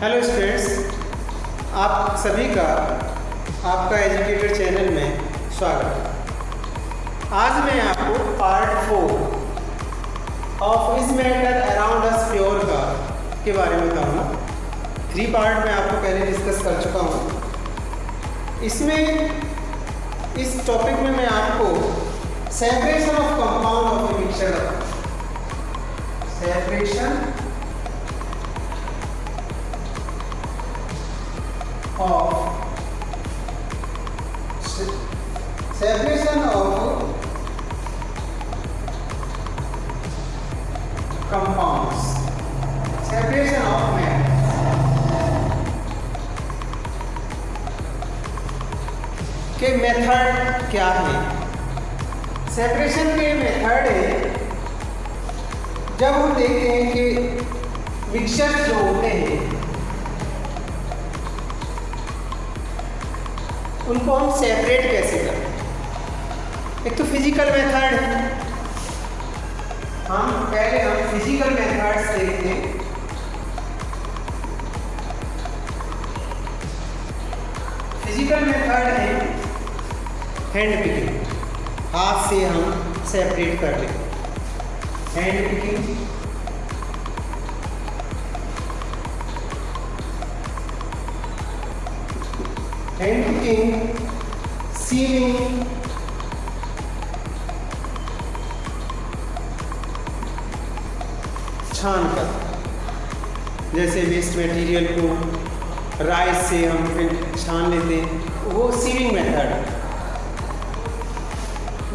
Hello students, आप सभी का आपका एजुकेटर चैनल में स्वागत है। आज मैं आपको part 4 of is matter around us pure का के बारे में बताऊंगा। 3 पार्ट मैं आपको पहले डिस्कस कर चुका हूँ। इसमें इस टॉपिक में मैं आपको separation of compound of a mixture separation of separation of compounds, separation of metals के मेथड क्या है। सेपरेशन के मेथड है जब हम देखते हैं कि मिक्सचर जो होते हैं उनको हम सेपरेट कैसे करते हैं। एक तो फिजिकल मेथड है, हम फिजिकल मेथड्स देखते हैं। फिजिकल मेथड है हैंड पिकिंग, हाथ से हम सेपरेट कर लेते हैं। Hand picking, hand picking, sieving, छान कर, जैसे वेस्ट मटेरियल को राइस से हम फिर छान लेते हैं, वो सीविंग मेथड है।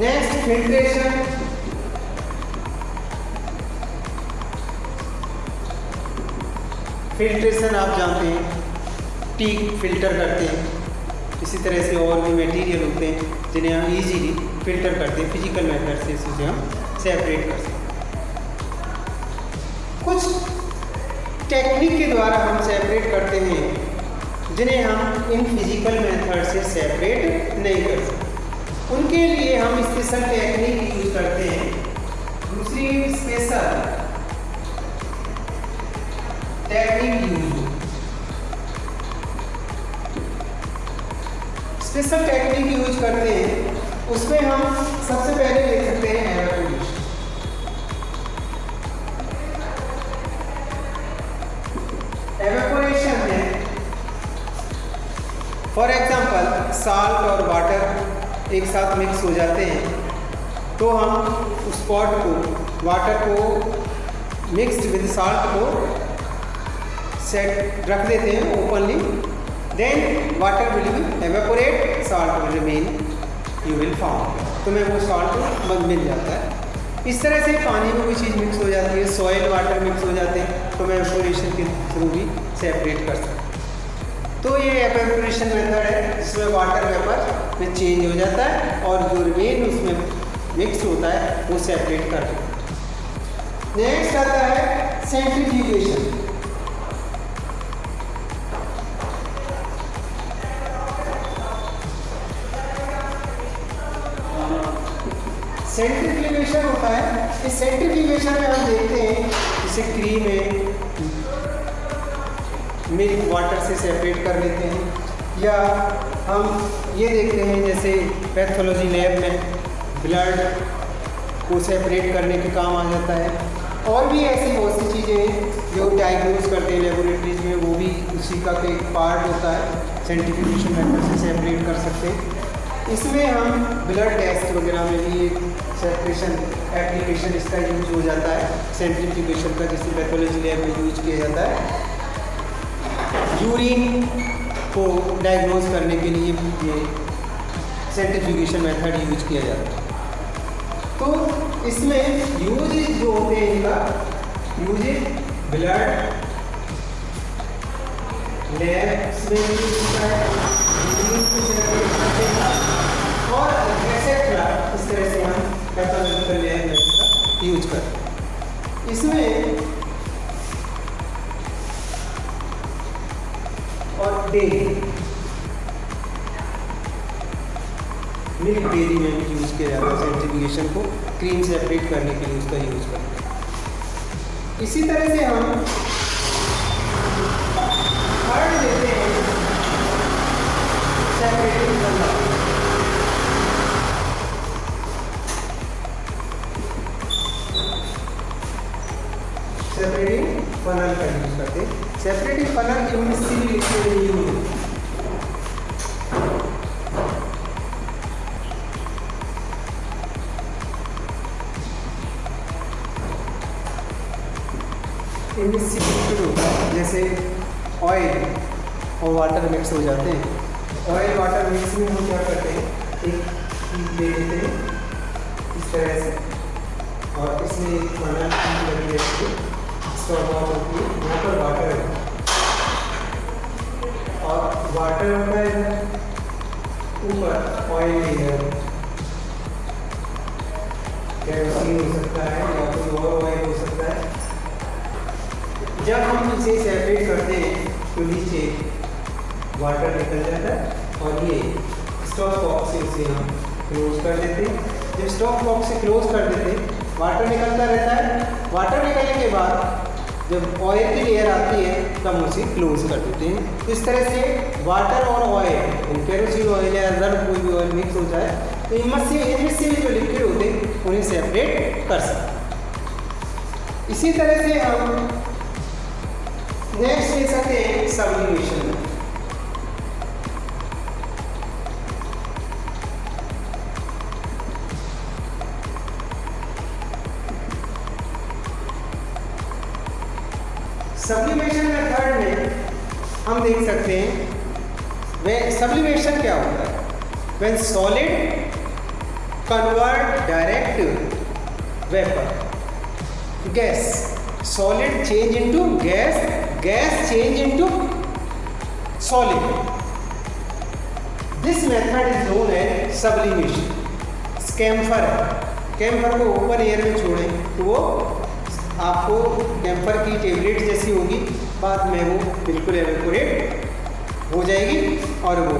नेक्स्ट फिल्ट्रेशन, फिल्ट्रेशन आप जानते हैं, टी फिल्टर करते हैं। इसी तरह से और भी मटेरियल होते हैं जिन्हें हम इजीली फिल्टर करते हैं। फिजिकल मेथड से इसे हम सेपरेट कर सकते हैं। कुछ टेक्निक के द्वारा हम सेपरेट करते हैं जिन्हें हम इन फिजिकल मेथड से सेपरेट नहीं कर सकते। उनके लिए हम स्पेशल टेक्निक यूज करते हैं। दूसरी special technique special technique use करते हैं। उसमें हम सबसे पहले देख सकते हैं एवेपोरेशन। एवेपोरेशन में फॉर एग्जांपल साल्ट और वाटर एक साथ मिक्स हो जाते हैं तो हम उस पॉट को, वाटर को मिक्स्ड विद साल्ट को सेट रख देते हैं openly. Then water will be evaporate, salt will remain, you will found। तो मैं वो salt मिल जाता है। इस तरह से पानी में कोई चीज़ मिक्स हो जाती है, सॉइल वाटर मिक्स हो जाते हैं तो मैं एवेपोरेशन के थ्रू भी सेपरेट कर सकता हूँ। तो ये एवेपोरेशन मेथड है जिसमें वाटर वेपर में चेंज हो जाता है और जो रिमेन उसमें मिक्स होता है वो सेपरेट कर देता है। नेक्स्ट आता है सेंट्रीफ्यूगेशन। सेंट्रीफ्यूगेशन होता है, इस सेंट्रीफ्यूगेशन में हम देखते हैं जैसे क्रीम है, मिल्क वाटर से सेपरेट कर लेते हैं, या हम ये देखते हैं जैसे पैथोलॉजी लैब में ब्लड को सेपरेट करने के काम आ जाता है। और भी ऐसी बहुत सी चीज़ें हैं जो डायग्नोज करते हैं लेबोरेटरीज में, वो भी उसी का एक पार्ट होता है। सेंट्रीफ्यूगेशन मेथड से सेपरेट कर सकते हैं। इसमें हम ब्लड टेस्ट वगैरह में भी सेपरेशन एप्लीकेशन इसका यूज हो जाता है, सेंट्रीफ्यूगेशन का, जिसे पैथोलॉजी लैब में यूज किया जाता है। यूरिन को डायग्नोज करने के लिए ये सेंट्रीफ्यूगेशन मेथड यूज किया जाता है। तो इसमें यूज जो होते हैं इनका यूज ब्लड लैब्स में यूज होता है, और एक्सेट्रा इस तरह से हम पैथोलॉजिकल लैब में इसका यूज करते हैं। इसमें और डेयरी, मिल्क डेयरी में भी यूज किया जाता है सेंट्रीफ्यूगेशन को, क्रीम सेपरेट करने के लिए उसका यूज करते हैं। इसी तरह से हम थर्ड लेते हैं सेपरेटिंग फनल। सेपरेटिंग फनल का यूज करते हैं। Separating funnel immiscible liquid use. Immiscible liquid होता है जैसे ऑयल और वाटर मिक्स हो जाते हैं। ऑयल वाटर मिक्स में हम क्या करते हैं, एक चीज ले लेते हैं इस तरह से, और इसमें एक फनल लगी रहती है, स्टॉप होती है, यहाँ पर वाटर है और वाटर होता है ऊपर ऑयल लेयर, केरोसिन हो सकता है या कोई और ऑयल हो सकता है। जब हम इसे सेपरेट करते हैं तो नीचे वाटर निकल जाता है और ये स्टॉप बॉक्स से उसे हम क्लोज कर देते हैं। जब स्टॉप बॉक्स से क्लोज कर देते हैं वाटर निकलता रहता है। वाटर निकलने के बाद जब ऑयल की लेयर आती है तब हम उसे क्लोज कर देते हैं। तो इस तरह से वाटर और ऑयल, केरोसिन ऑयल या अदर कोई भी ऑयल मिक्स हो जाए तो इमिसिबल जो लिक्विड होते हैं उन्हें सेपरेट कर सकते हैं। इसी तरह से हम नेक्स्ट ले सकते हैं सब्लिमेशन। सब्लिमेशन मेथड में हम देख सकते हैं वह सब्लिमेशन क्या होता है, when solid convert direct vapour gas, solid change into gas, gas change into solid. This method is known as sublimation. Camphor है, कैम्फर को ओपन एयर में छोड़ें तो वो आपको कैम्फर की टेबलेट जैसी होगी, बाद में वो बिल्कुल एवेपोरेट हो जाएगी और वो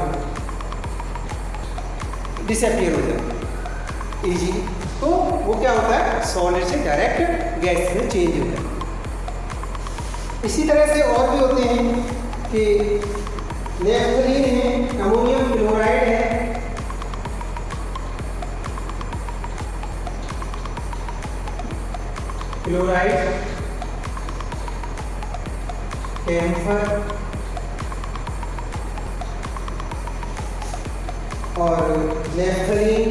डिसअपियर हो जाएगी इजीली। तो वो क्या होता है, सॉलिड से डायरेक्ट गैस में चेंज हो जाता है। इसी तरह से और भी होते हैं कि नेफ्थलीन है, अमोनियम क्लोराइड है, क्लोराइड, कैम्फर और नेफ्थलीन।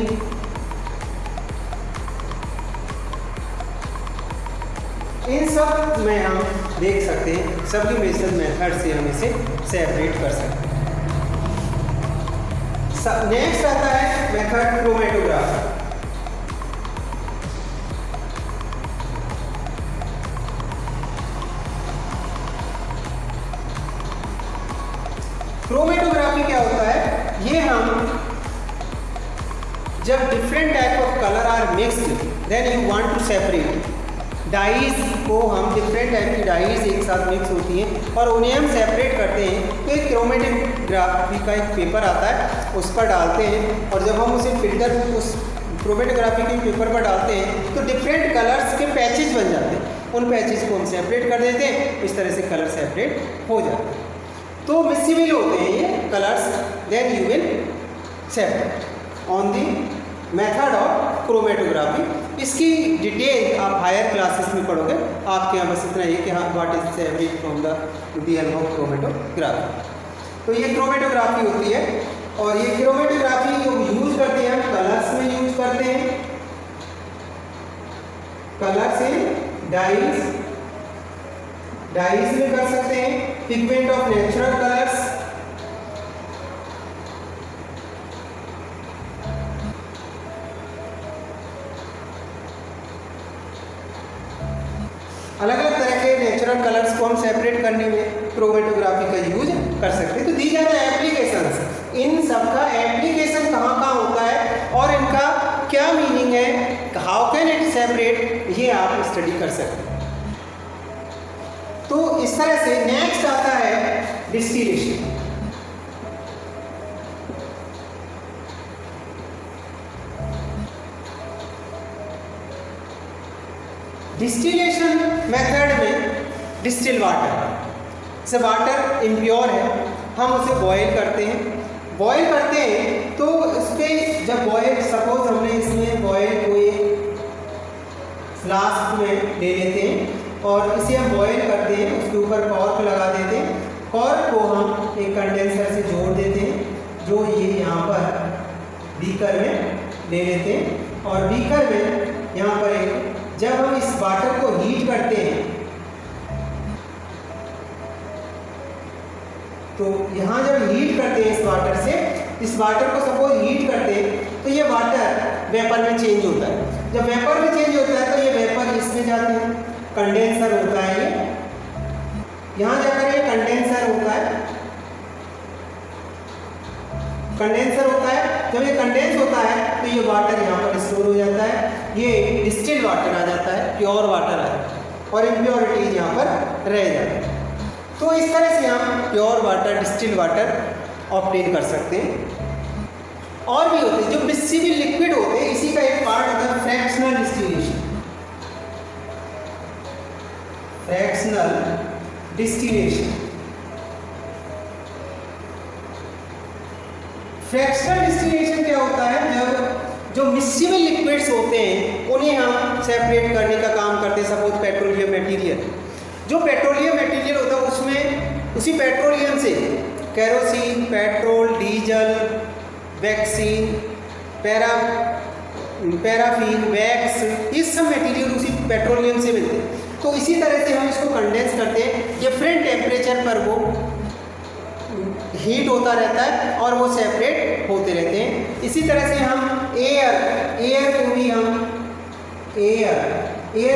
इन सब में हम देख सकते हैं सब्लिमेशन मेथड से हम इसे सेपरेट कर सकते हैं। नेक्स्ट आता है मेथड क्रोमेटोग्राफी। क्रोमेटोग्राफी क्या होता है, ये हम जब different type of colour are mixed then you want to separate dyes को, हम डिफरेंट टाइप की डाइज एक साथ मिक्स होती हैं और उन्हें हम सेपरेट करते हैं। तो एक क्रोमेटोग्राफी का एक पेपर आता है, उस पर डालते हैं और जब हम उसे फिल्टर उस क्रोमेटोग्राफी के पेपर पर डालते हैं तो डिफरेंट कलर्स के पैचेज बन जाते हैं। उन पैचेज को हम सेपरेट कर देते हैं, इस तरह से कलर सेपरेट हो जाते हैं। तो मिक्सिबल होते हैं ये colours, then you will separate on the method of chromatography. इसकी डिटेल आप हायर क्लासेस में पढ़ोगे। आपके यहाँ बस इतना ही कि हाँ what is separate from the help of chromatography. तो ये क्रोमेटोग्राफी होती है और ये क्रोमेटोग्राफी जो यूज करते हैं हम कलर्स में यूज करते हैं, कलर्स इन डाइज में कर सकते हैं, पिगमेंट ऑफ नेचुरल कलर्स, अलग अलग तरह के नेचुरल कलर्स को हम सेपरेट करने में क्रोमेटोग्राफी का यूज कर सकते हैं। तो दी जाता है एप्लीकेशंस, इन सब का एप्लीकेशन कहाँ कहाँ होता है और इनका क्या मीनिंग है, हाउ कैन इट सेपरेट, ये आप स्टडी कर सकते हैं। तो इस तरह से नेक्स्ट आता है डिस्टिलेशन। डिस्टिलेशन मेथड में डिस्टिल वाटर, जैसे वाटर इम्प्योर है, हम उसे बॉयल करते हैं। बॉयल करते हैं तो उसके जब बॉयल, सपोज हमने इसमें बॉयल को एक फ्लास्क में ले लेते हैं और इसे हम बॉयल करते हैं, उसके ऊपर कॉर्क लगा देते हैं। कॉर्क को हम एक कंडेंसर से जोड़ देते हैं, जो ये यहाँ पर बीकर में ले लेते हैं। और बीकर में यहाँ पर एक, जब हम इस वाटर को हीट करते हैं तो यहाँ जब हीट करते हैं इस वाटर से, इस वाटर को सपोज हीट करते हैं तो ये वाटर वेपर में चेंज होता है। जब वेपर में चेंज होता है तो ये वेपर इसमें जाते हैं, कंडेंसर होता है ये, यहाँ जाकर ये कंडेंसर होता है। कंडेंसर होता है, जब ये कंडेंस होता है तो ये वाटर यहाँ पर स्टोर हो जाता है, ये डिस्टिल्ड वाटर आ जाता है, प्योर वाटर आ जाता है और इम्प्योरिटीज यहाँ पर रह जाती है। तो इस तरह से हम pure water, distilled water obtain कर सकते हैं। और भी होते हैं जो मिक्सिबल लिक्विड होते हैं, इसी का एक पार्ट होता है fractional distillation. Fractional distillation, fractional distillation क्या होता है, जब जो मिक्सिबल लिक्विड्स होते हैं उन्हें हम सेपरेट करने का काम करते हैं। सपोज पेट्रोलियम मटेरियल, जो पेट्रोलियम मटेरियल होता है उसमें उसी पेट्रोलियम से kerosene, petrol, diesel, vaccine, paraffin, wax, ये सब मटेरियल उसी पेट्रोलियम से मिलते हैं। तो इसी तरह से हम इसको कंडेंस करते हैं, डिफरेंट टेम्परेचर पर वो हीट होता रहता है और वो सेपरेट होते रहते हैं। इसी तरह से हम एयर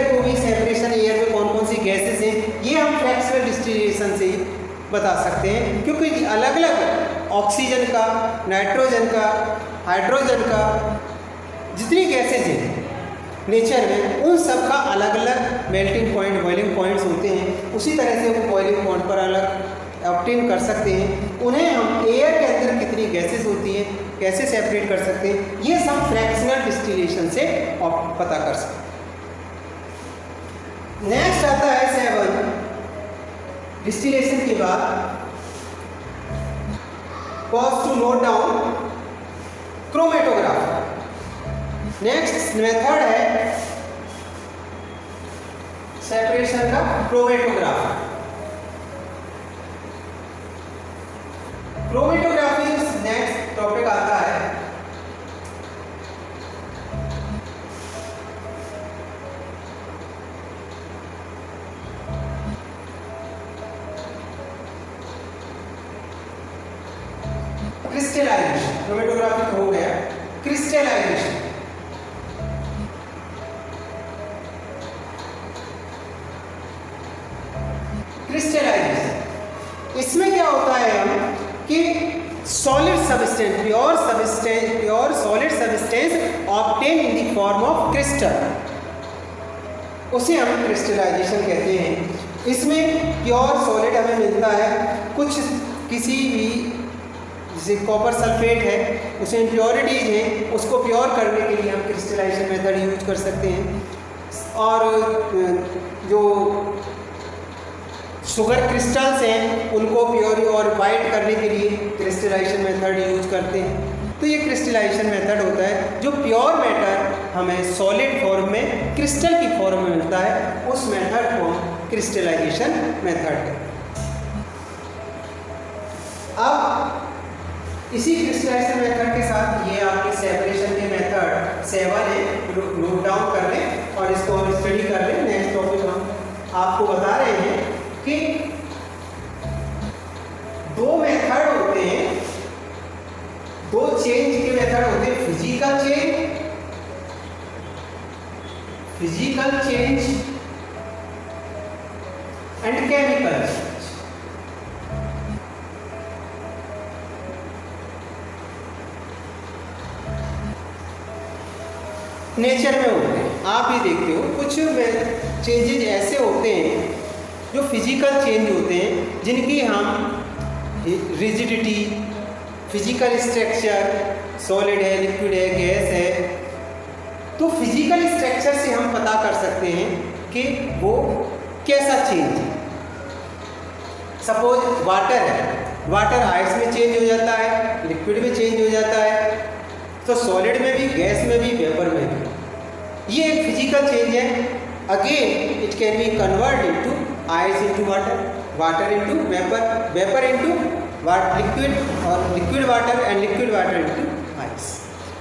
को भी सेपरेशन, एयर में कौन कौन सी गैसेस हैं, ये हम फ्रैक्शनल डिस्टिलेशन से ही बता सकते हैं। क्योंकि अलग अलग ऑक्सीजन का, नाइट्रोजन का, हाइड्रोजन का, जितनी गैसेज हैं नेचर में, उन सब का अलग अलग मेल्टिंग पॉइंट, बॉइलिंग पॉइंट्स होते हैं। उसी तरह से वो बॉइलिंग पॉइंट पर अलग ऑब्टेन कर सकते हैं। उन्हें हम एयर के अंदर कितनी गैसेस होती हैं कैसे सेपरेट कर सकते हैं, ये सब फ्रैक्शनल डिस्टिलेशन से पता कर सकते हैं। नेक्स्ट आता है 7 डिस्टिलेशन के बाद pause to note down chromatograph. Next method है सेपरेशन का क्रोमेटोग्राफ। क्रोमेटोग्राफी नेक्स्ट टॉपिक आता है। क्रिस्टलाइजेशन, क्रोमेटोग्राफी हो गया। क्रिस्टलाइजेशन, क्रिस्टलाइजेशन इसमें क्या होता है हम कि solid substance, pure solid substance obtain in the form of crystal, उसे हम क्रिस्टलाइजेशन कहते हैं। इसमें प्योर सॉलिड हमें मिलता है, कुछ किसी भी जैसे कॉपर सल्फेट है उसमें इम्प्योरिटीज हैं, उसको प्योर करने के लिए हम क्रिस्टलाइजेशन मेथड यूज कर सकते हैं। और जो शुगर क्रिस्टल्स हैं उनको प्योर और वाइट करने के लिए क्रिस्टलाइजेशन मेथड यूज करते हैं। तो ये क्रिस्टलाइजेशन मेथड होता है जो प्योर मैटर हमें सॉलिड फॉर्म में, क्रिस्टल की फॉर्म में मिलता है, उस मेथड को हम क्रिस्टलाइजेशन मेथड कहते हैं। अब इसी क्रिस्टलाइजेशन मेथड के साथ ये आपके सेपरेशन के मेथड 7 है, नोट डाउन कर लें और इसको हम स्टडी कर लें। नेक्स्ट टॉपिक हम आपको बता रहे हैं कि 2 मेथड होते हैं, 2 चेंज के मेथड होते हैं, physical change and chemical change. Nature में होते हैं, आप ही देखते हो कुछ चेंजेज ऐसे होते हैं जो फिजिकल चेंज होते हैं, जिनकी हम रिजिडिटी, फिजिकल स्ट्रक्चर, सॉलिड है, लिक्विड है, गैस है, तो फिजिकल स्ट्रक्चर से हम पता कर सकते हैं कि वो कैसा चेंज है। सपोज वाटर है, वाटर आइस में चेंज हो जाता है, लिक्विड में चेंज हो जाता है, तो सॉलिड में भी, गैस में भी, वेपर में भी। ये एक फिजिकल चेंज है। Again it can be convert into ice into water, water into vapour, vapour into liquid, और liquid water and liquid water into ice.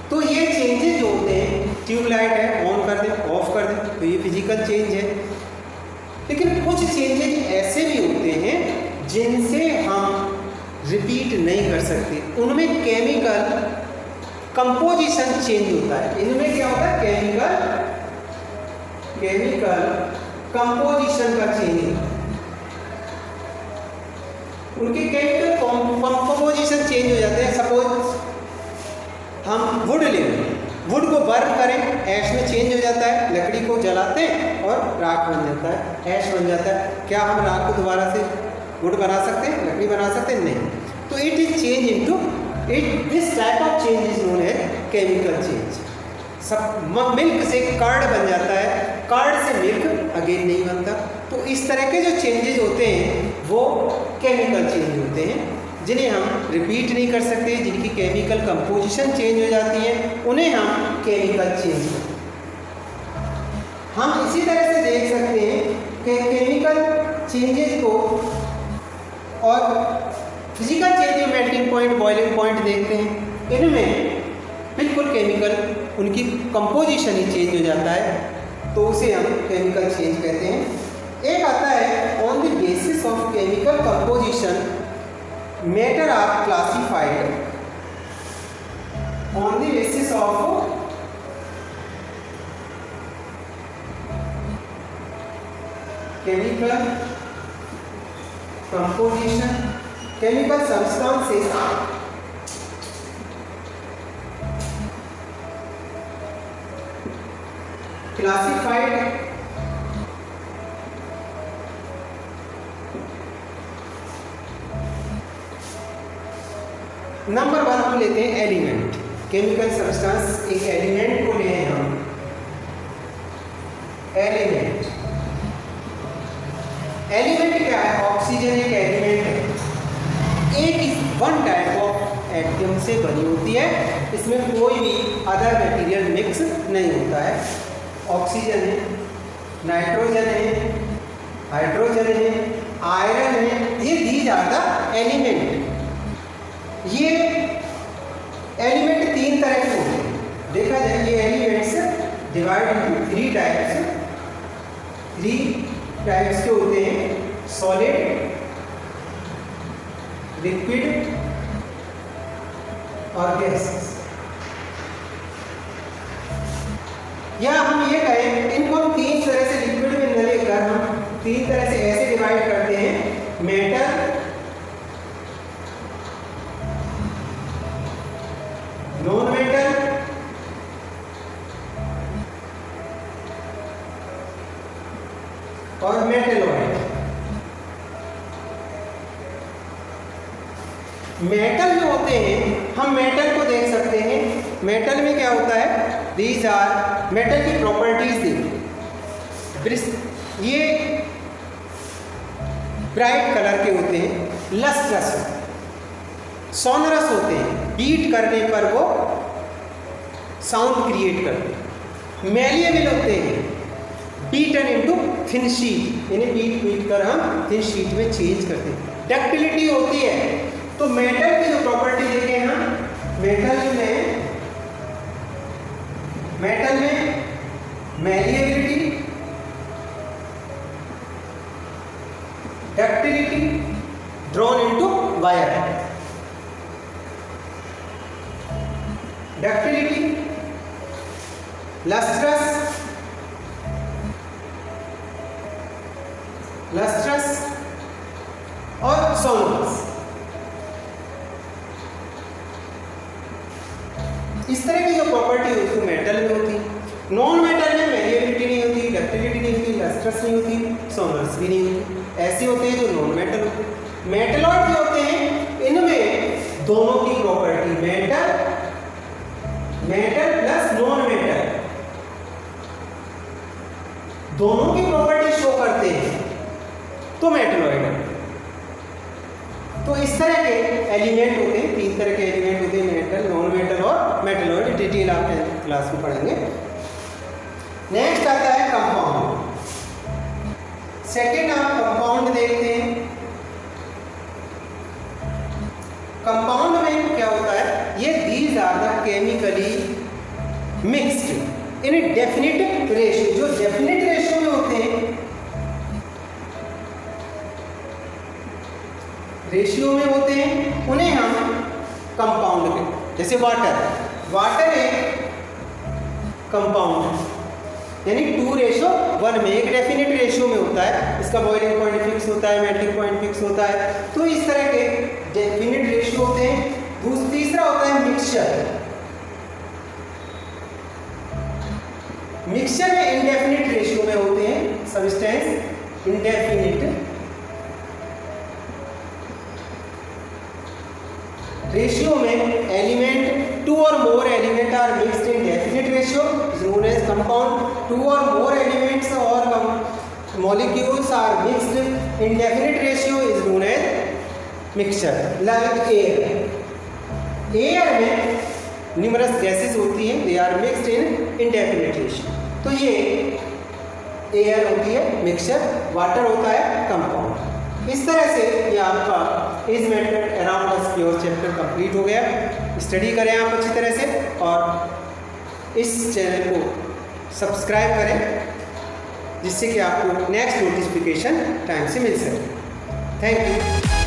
तो ये चेंजेस जो होते हैं, ट्यूबलाइट है, ऑन कर दें, ऑफ कर दें, तो ये फिजिकल चेंज है। लेकिन कुछ चेंजेस ऐसे भी होते हैं जिनसे हम रिपीट नहीं कर सकते। उनमें केमिकल कंपोजिशन चेंज होता है। इनमें क्या होता है? केमिकल कंपोजिशन का चेंज होता है। उनके केमिकल कंपोजिशन चेंज हो जाते हैं। सपोज हम वुड लें, वुड को बर्न करें, ऐश में चेंज हो जाता है, लकड़ी को जलाते हैं और राख बन जाता है, ऐश बन जाता है। क्या हम राख को दोबारा से वुड बना सकते हैं, लकड़ी बना सकते हैं? नहीं। तो it is change into it, this type of change is known as chemical change. सब मिल्क से कर्ड बन जाता है, कर्ड से मिल्क अगेन नहीं बनता। तो इस तरह के जो चेंजेज होते हैं वो केमिकल चेंज होते हैं, जिन्हें हम रिपीट नहीं कर सकते, जिनकी केमिकल कंपोजिशन चेंज हो जाती है, उन्हें हम केमिकल चेंज करते हैं। हम इसी तरह से देख सकते हैं कि केमिकल चेंजेस को और physical change, melting point, boiling point देखते हैं, इनमें बिल्कुल केमिकल, उनकी कंपोजिशन ही चेंज हो जाता है, तो उसे हम केमिकल चेंज कहते हैं। एक आता है on the basis of chemical composition matter are classified, on the basis of chemical composition, chemical substances classified number 1 हम लेते हैं एलिमेंट। केमिकल सब्सटेंस, एक एलिमेंट को ले हैं हम, एलिमेंट। एलिमेंट क्या है? ऑक्सीजन एक एलिमेंट है, एक वन टाइप ऑफ एटम से बनी होती है, इसमें कोई भी अदर मटेरियल मिक्स नहीं होता है। ऑक्सीजन है, नाइट्रोजन है, हाइड्रोजन है, आयरन है, ये दीज आर द एलिमेंट। ये एलिमेंट 3 तरह के होते हैं। देखा जाए ये elements divide into 3 types. 3 types के होते हैं, सॉलिड, लिक्विड और गैसेस। या हम ये कहें, इनको हम 3 तरह से लिक्विड में न लेकर हम 3 तरह से ऐसे डिवाइड करते हैं, मेटल, नॉन मेटल और मेटलॉइड। मेटल जो होते हैं, हम मेटल को देख सकते हैं। मेटल में क्या होता है? दीज आर मेटल की प्रॉपर्टीज देखिए, ये ब्राइट कलर के होते हैं, लस्ट्रस, सोनरस होते हैं, बीट करने पर वो साउंड क्रिएट करते हैं। मैलिएबल होते हैं, बीटन इनटू थिन शीट, इन्हें बीट कर हम थिन शीट में चेंज करते हैं। डक्टिलिटी होती है। तो मेटल की जो प्रॉपर्टी देखें हम, मेटल में malleability, ductility, drawn into wire, ductility, lustrous और सोनरस। इस तरह की जो प्रॉपर्टी होती है मेटल में होती। नॉन मेटल में मैलिएबिलिटी नहीं होती, डक्टिलिटी नहीं होती, लस्ट्रस नहीं होती, सोनरस भी नहीं होती। ऐसे होते हैं जो नॉन मेटल होते हैं। मेटलॉइड जो होते हैं, इनमें दोनों की property, metal plus non metal, दोनों की प्रॉपर्टी शो करते हैं, तो मेटलॉइड है। इस तरह के एलिमेंट होते हैं, 3 तरह के एलिमेंट होते हैं, मेटल, नॉन मेटल और मेटलॉइड। डिटेल आप 10th क्लास में पढ़ेंगे। नेक्स्ट आता है कंपाउंड। सेकेंड आप कंपाउंड देखते हैं। कंपाउंड में क्या होता है, ये these are the chemically mixed in definite ratio. जो डेफिनिट रेशियो में होते हैं, रेशियो में होते हैं, उन्हें हम कंपाउंड कहते। जैसे वाटर एक कंपाउंड है, यानी 2:1 में, एक डेफिनेट रेशियो में होता है। इसका बॉइलिंग पॉइंट फिक्स होता है, मेल्टिंग पॉइंट फिक्स होता है। तो इस तरह के डेफिनेट रेशियो होते हैं। तीसरा होता है मिक्सचर। मिक्सचर में इनडेफिनिट रेशियो में होते हैं सब्सटेंस, इनडेफिनिट रेशियो में element, 2 or more element are mixed in definite ratio is known as compound. 2 or more elements और molecules are mixed in definite ratio is known as mixture. Like air में numerous gases होती हैं, they are mixed in indefinite ratio. तो ये air होती है mixture, water होता है कंपाउंड। इस तरह से ये आपका is method around the pure chapter complete हो गया। स्टडी करें आप अच्छी तरह से और इस चैनल को सब्सक्राइब करें, जिससे कि आपको नेक्स्ट नोटिफिकेशन टाइम से मिल सके। Thank you.